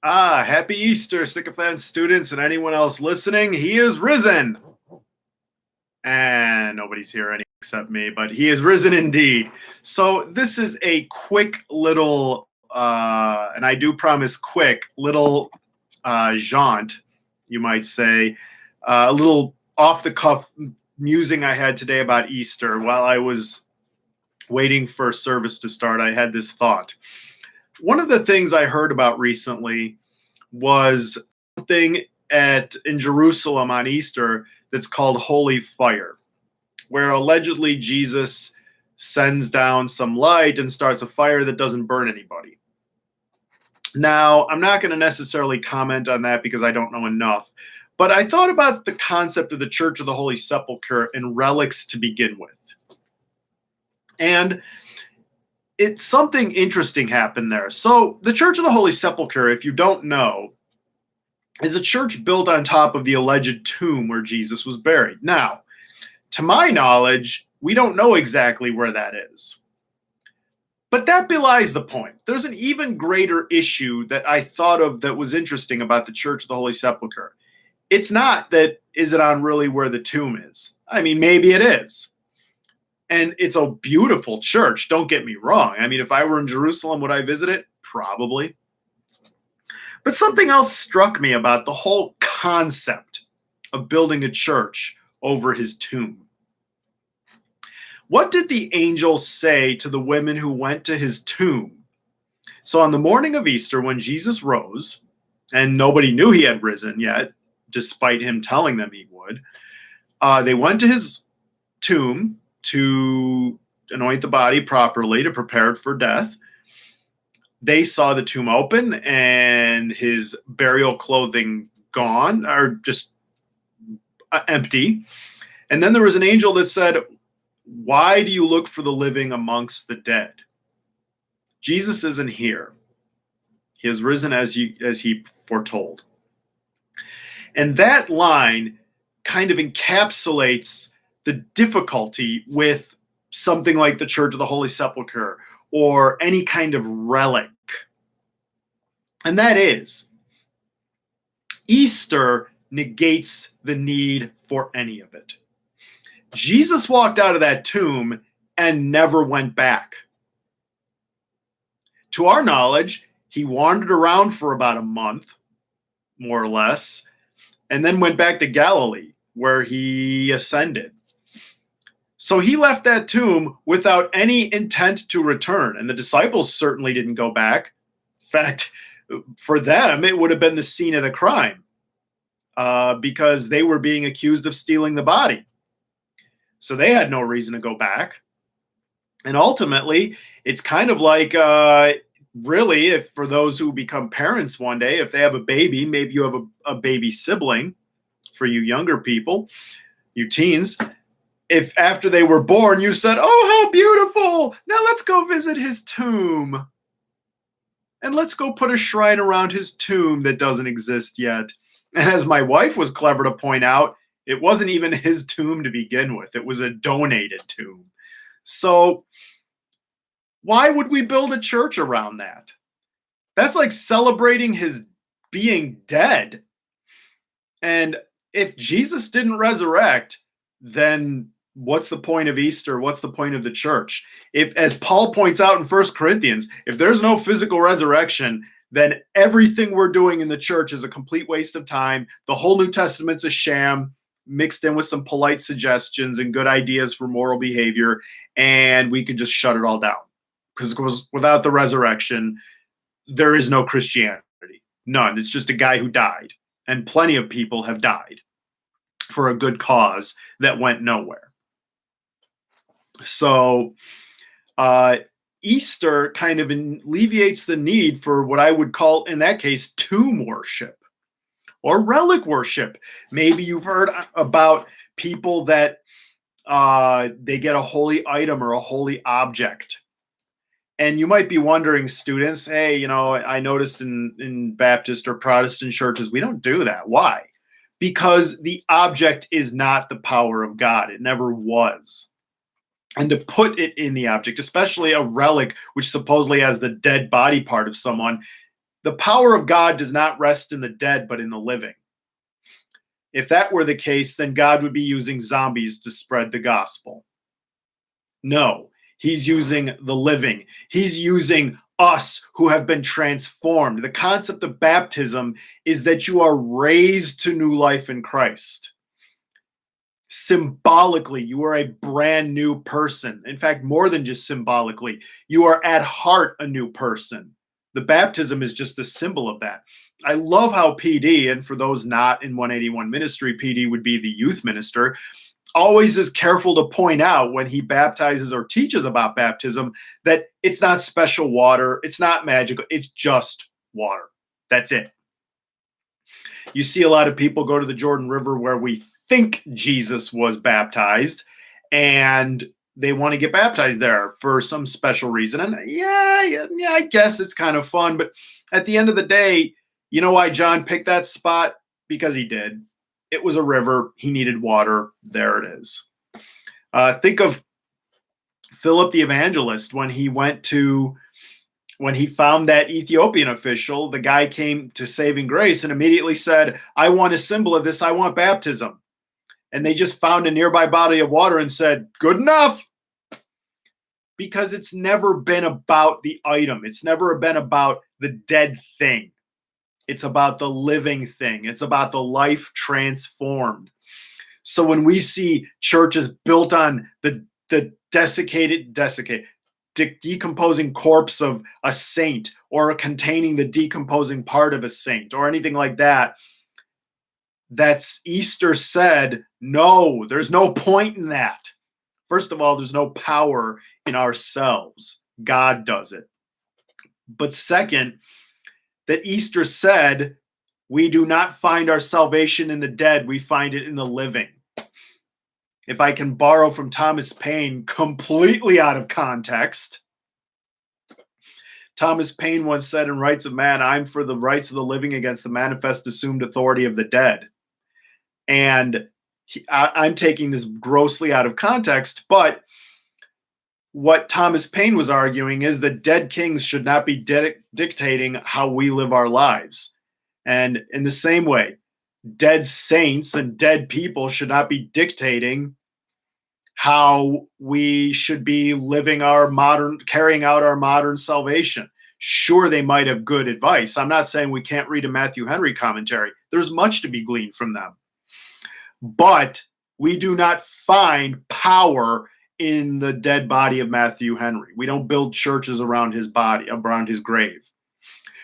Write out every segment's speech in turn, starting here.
Happy Easter, sycophant students and anyone else listening. He is risen. And nobody's here except me, but he is risen indeed. So this is a quick little, and I do promise quick, little jaunt, you might say, a little off the cuff musing I had today about Easter. While I was waiting for service to start, I had this thought. One of the things I heard about recently was something in Jerusalem on Easter that's called Holy Fire, where allegedly Jesus sends down some light and starts a fire that doesn't burn anybody. Now, I'm not going to necessarily comment on that because I don't know enough, but I thought about the concept of the Church of the Holy Sepulchre and relics to begin with. And it's something interesting happened there. So the Church of the Holy Sepulchre, if you don't know, is a church built on top of the alleged tomb where Jesus was buried. Now, to my knowledge, we don't know exactly where that is. But that belies the point. There's an even greater issue that I thought of that was interesting about the Church of the Holy Sepulchre. It's not that, is it on really where the tomb is? I mean, maybe it is. And it's a beautiful church, don't get me wrong. I mean, if I were in Jerusalem, would I visit it? Probably. But something else struck me about the whole concept of building a church over his tomb. What did the angel say to the women who went to his tomb? So on the morning of Easter, when Jesus rose, and nobody knew he had risen yet, despite him telling them he would, they went to his tomb to anoint the body properly, to prepare it for death. They saw the tomb open and his burial clothing gone, or just empty. And then there was an angel that said, "Why do you look for the living amongst the dead? Jesus isn't here. He has risen as he foretold." And that line kind of encapsulates the difficulty with something like the Church of the Holy Sepulchre or any kind of relic. And that is, Easter negates the need for any of it. Jesus walked out of that tomb and never went back. To our knowledge, he wandered around for about a month, more or less, and then went back to Galilee, where he ascended. So he left that tomb without any intent to return, and the disciples certainly didn't go back. In fact, for them, it would have been the scene of the crime because they were being accused of stealing the body. So they had no reason to go back. And ultimately, it's kind of like, really, if for those who become parents one day, if they have a baby, maybe you have a baby sibling, for you younger people, you teens, if after they were born you said, "Oh, how beautiful, now let's go visit his tomb. And let's go put a shrine around his tomb that doesn't exist yet." And as my wife was clever to point out, it wasn't even his tomb to begin with. It was a donated tomb. So why would we build a church around that? That's like celebrating his being dead. And if Jesus didn't resurrect, then what's the point of Easter? What's the point of the church? If, as Paul points out in 1 Corinthians, if there's no physical resurrection, then everything we're doing in the church is a complete waste of time. The whole New Testament's a sham, mixed in with some polite suggestions and good ideas for moral behavior, and we could just shut it all down. Because without the resurrection, there is no Christianity. None. It's just a guy who died. And plenty of people have died for a good cause that went nowhere. So Easter kind of alleviates the need for what I would call, in that case, tomb worship or relic worship. Maybe you've heard about people that they get a holy item or a holy object. And you might be wondering, students, hey, I noticed in Baptist or Protestant churches, we don't do that. Why? Because the object is not the power of God. It never was. And to put it in the object, especially a relic, which supposedly has the dead body part of someone, The power of God does not rest in the dead, but in the living. If that were the case, then God would be using zombies to spread the gospel. No, he's using the living. He's using us who have been transformed. The concept of baptism is that you are raised to new life in Christ. Symbolically, you are a brand new person. In fact, more than just symbolically, you are at heart a new person. The baptism is just a symbol of that. I love how PD, and for those not in 181 ministry, PD would be the youth minister, always is careful to point out when he baptizes or teaches about baptism that it's not special water, it's not magical, it's just water. That's it. You see a lot of people go to the Jordan River where we think Jesus was baptized, and they want to get baptized there for some special reason. And yeah, I guess it's kind of fun. But at the end of the day, you know why John picked that spot? Because he did. It was a river. He needed water. There it is. Think of Philip the evangelist when he found that Ethiopian official. The guy came to saving grace and immediately said, I want a symbol of this. I want baptism. And they just found a nearby body of water and said, good enough. Because it's never been about the item. It's never been about the dead thing. It's about the living thing. It's about the life transformed. So when we see churches built on the decomposing corpse of a saint, or containing the decomposing part of a saint, or anything like that, that's Easter said, no, there's no point in that. First of all, there's no power in ourselves. God does it. But second, that Easter said, we do not find our salvation in the dead, we find it in the living. If I can borrow from Thomas Paine, completely out of context, Thomas Paine once said in Rights of Man, I'm for the rights of the living against the manifest assumed authority of the dead. And I'm taking this grossly out of context, but what Thomas Paine was arguing is that dead kings should not be dictating how we live our lives. And in the same way, dead saints and dead people should not be dictating how we should be living carrying out our modern salvation. Sure, they might have good advice. I'm not saying we can't read a Matthew Henry commentary. There's much to be gleaned from them. But we do not find power in the dead body of Matthew Henry. We don't build churches around his body, around his grave.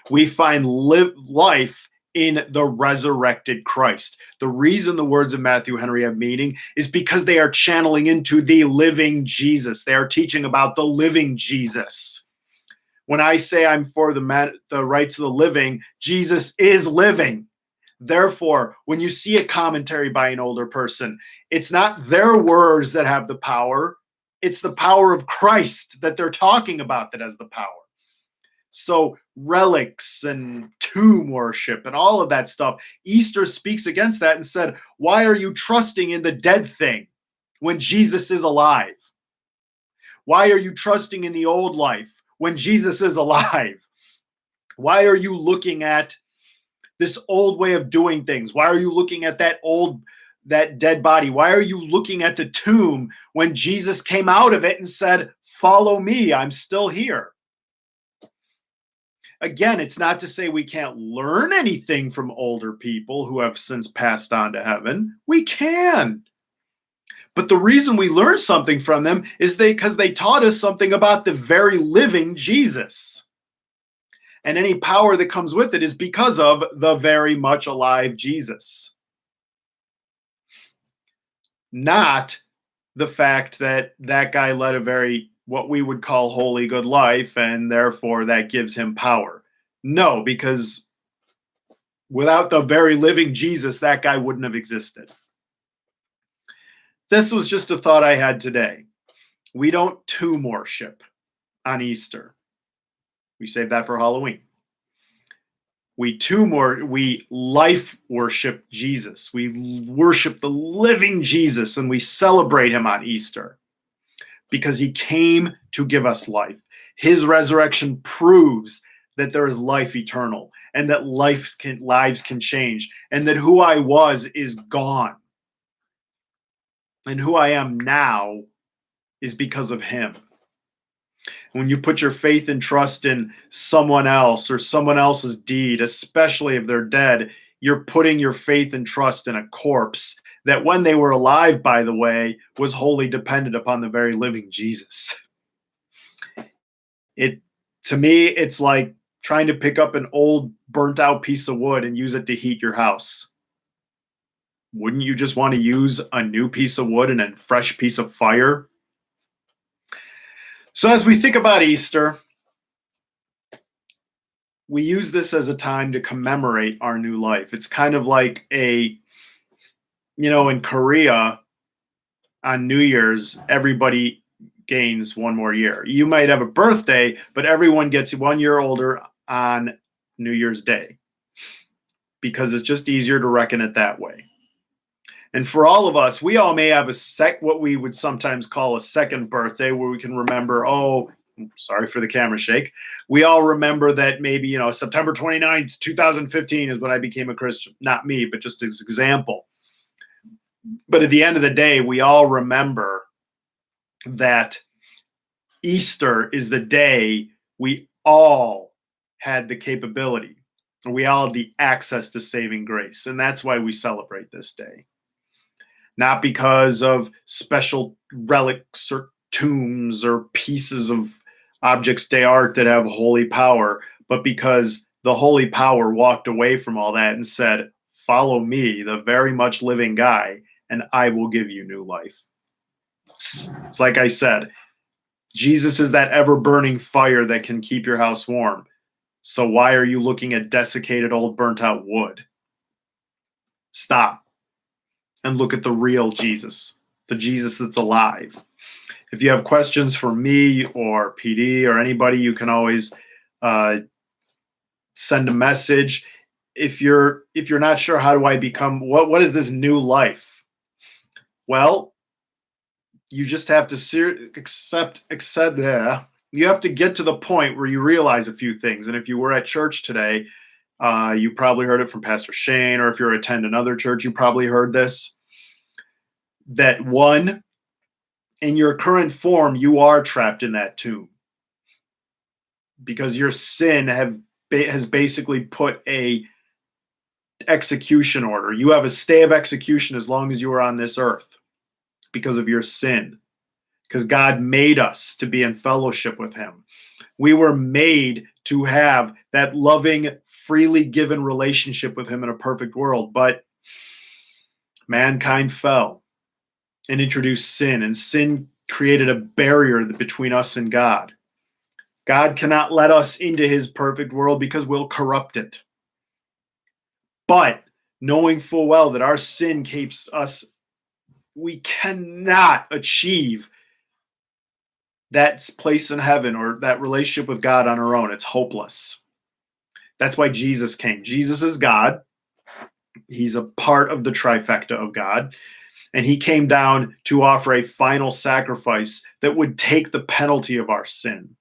We find life in the resurrected Christ. The reason the words of Matthew Henry have meaning is because they are channeling into the living Jesus. They are teaching about the living Jesus. When I say I'm for the rights of the living, Jesus is living. Therefore, when you see a commentary by an older person, it's not their words that have the power. It's the power of Christ that they're talking about that has the power. So relics and tomb worship and all of that stuff, Easter speaks against that and said, why are you trusting in the dead thing when Jesus is alive? Why are you trusting in the old life when Jesus is alive? Why are you looking at this old way of doing things? Why are you looking at that dead body? Why are you looking at the tomb when Jesus came out of it and said, follow me, I'm still here? Again, it's not to say we can't learn anything from older people who have since passed on to heaven. We can. But the reason we learn something from them is because they taught us something about the very living Jesus. And any power that comes with it is because of the very much alive Jesus. Not the fact that that guy led a very, what we would call holy good life, and therefore that gives him power. No, because without the very living Jesus, that guy wouldn't have existed. This was just a thought I had today. We don't tomb worship on Easter. We save that for Halloween. We life worship Jesus. We worship the living Jesus, and we celebrate him on Easter because he came to give us life. His resurrection proves that there is life eternal and that lives can change and that who I was is gone and who I am now is because of him. When you put your faith and trust in someone else or someone else's deed, especially if they're dead, you're putting your faith and trust in a corpse that when they were alive, by the way, was wholly dependent upon the very living Jesus. To me, it's like trying to pick up an old burnt out piece of wood and use it to heat your house. Wouldn't you just want to use a new piece of wood and a fresh piece of fire? So as we think about Easter, we use this as a time to commemorate our new life. It's kind of like in Korea on New Year's, everybody gains one more year. You might have a birthday, but everyone gets 1 year older on New Year's Day because it's just easier to reckon it that way. And for all of us, we all may have what we would sometimes call a second birthday where we can remember, sorry for the camera shake. We all remember that maybe, September 29th, 2015 is when I became a Christian. Not me, but just as an example. But at the end of the day, we all remember that Easter is the day we all had the capability, we all had the access to saving grace. And that's why we celebrate this day. Not because of special relics or tombs or pieces of objects d'art that have holy power, but because the holy power walked away from all that and said, follow me, the very much living guy, and I will give you new life. It's like I said, Jesus is that ever-burning fire that can keep your house warm. So why are you looking at desiccated, old, burnt-out wood? Stop and look at the real Jesus, the Jesus that's alive. If you have questions for me or PD or anybody, you can always send a message. If you're not sure, how do I become, what is this new life? Well, you just have to accept that. You have to get to the point where you realize a few things. And if you were at church today, you probably heard it from Pastor Shane, or if you're attending another church, you probably heard this. That one, in your current form, you are trapped in that tomb because your sin has basically put a execution order. You have a stay of execution as long as you are on this earth because of your sin, because God made us to be in fellowship with him. We were made to have that loving, freely given relationship with him in a perfect world, but mankind fell and introduced sin, and sin created a barrier between us and God. God cannot let us into his perfect world because we'll corrupt it. But knowing full well that our sin keeps us, we cannot achieve that place in heaven or that relationship with God on our own. It's hopeless. That's why Jesus came. Jesus is God. He's a part of the trifecta of God. And he came down to offer a final sacrifice that would take the penalty of our sin.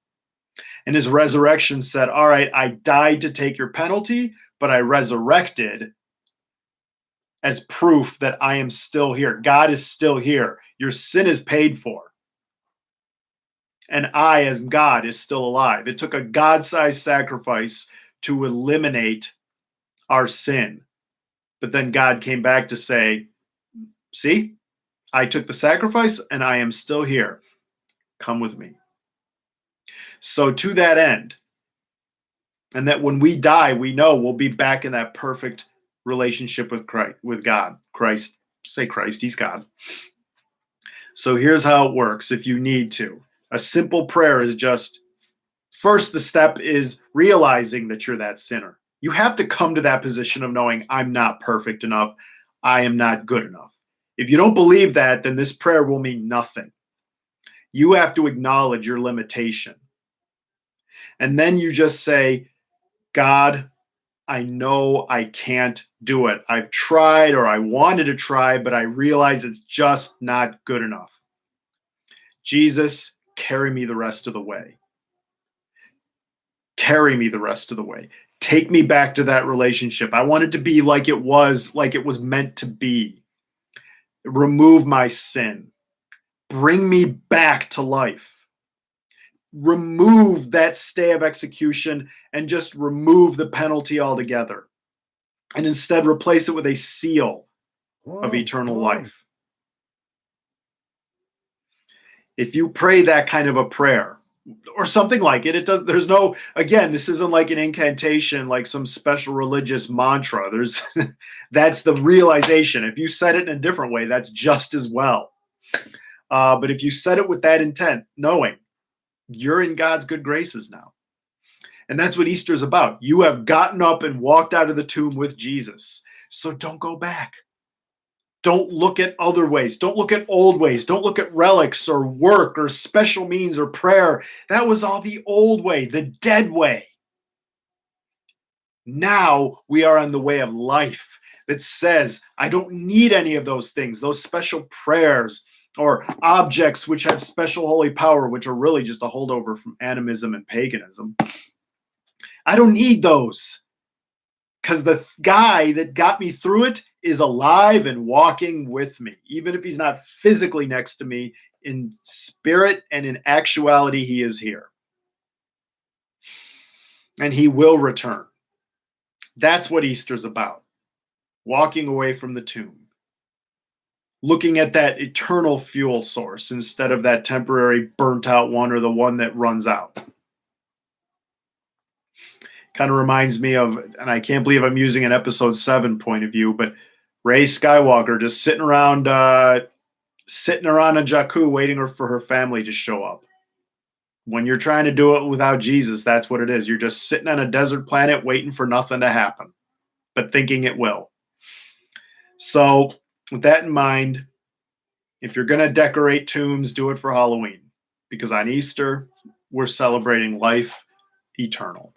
And his resurrection said, all right, I died to take your penalty, but I resurrected as proof that I am still here. God is still here. Your sin is paid for. And I, as God, is still alive. It took a God-sized sacrifice to eliminate our sin. But then God came back to say, see, I took the sacrifice and I am still here. Come with me. So to that end, and that when we die, we know we'll be back in that perfect relationship with Christ, with God. Christ, say Christ, he's God. So here's how it works if you need to. A simple prayer is just, first, the step is realizing that you're that sinner. You have to come to that position of knowing I'm not perfect enough. I am not good enough. If you don't believe that, then this prayer will mean nothing. You have to acknowledge your limitation. And then you just say, God, I know I can't do it. I've tried, or I wanted to try, but I realize it's just not good enough. Jesus, carry me the rest of the way. Carry me the rest of the way. Take me back to that relationship. I want it to be like it was meant to be. Remove my sin. Bring me back to life. Remove that stay of execution and just remove the penalty altogether. And instead replace it with a seal of eternal life. If you pray that kind of a prayer, or something like it, there's no, again, this isn't like an incantation, like some special religious mantra. That's the realization. If you said it in a different way, that's just as well. But if you said it with that intent, knowing you're in God's good graces now. And that's what Easter is about. You have gotten up and walked out of the tomb with Jesus. So don't go back. Don't look at other ways. Don't look at old ways. Don't look at relics or work or special means or prayer. That was all the old way, the dead way. Now we are on the way of life that says, I don't need any of those things, those special prayers or objects which have special holy power, which are really just a holdover from animism and paganism. I don't need those. Because the guy that got me through it is alive and walking with me. Even if he's not physically next to me, in spirit and in actuality, he is here. And he will return. That's what Easter's about. Walking away from the tomb. Looking at that eternal fuel source instead of that temporary burnt out one or the one that runs out. Kind of reminds me of, and I can't believe I'm using an episode 7 point of view, but Rey Skywalker just sitting around a Jakku waiting for her family to show up. When you're trying to do it without Jesus, that's what it is. You're just sitting on a desert planet waiting for nothing to happen, but thinking it will. So with that in mind, if you're going to decorate tombs, do it for Halloween. Because on Easter, we're celebrating life eternal.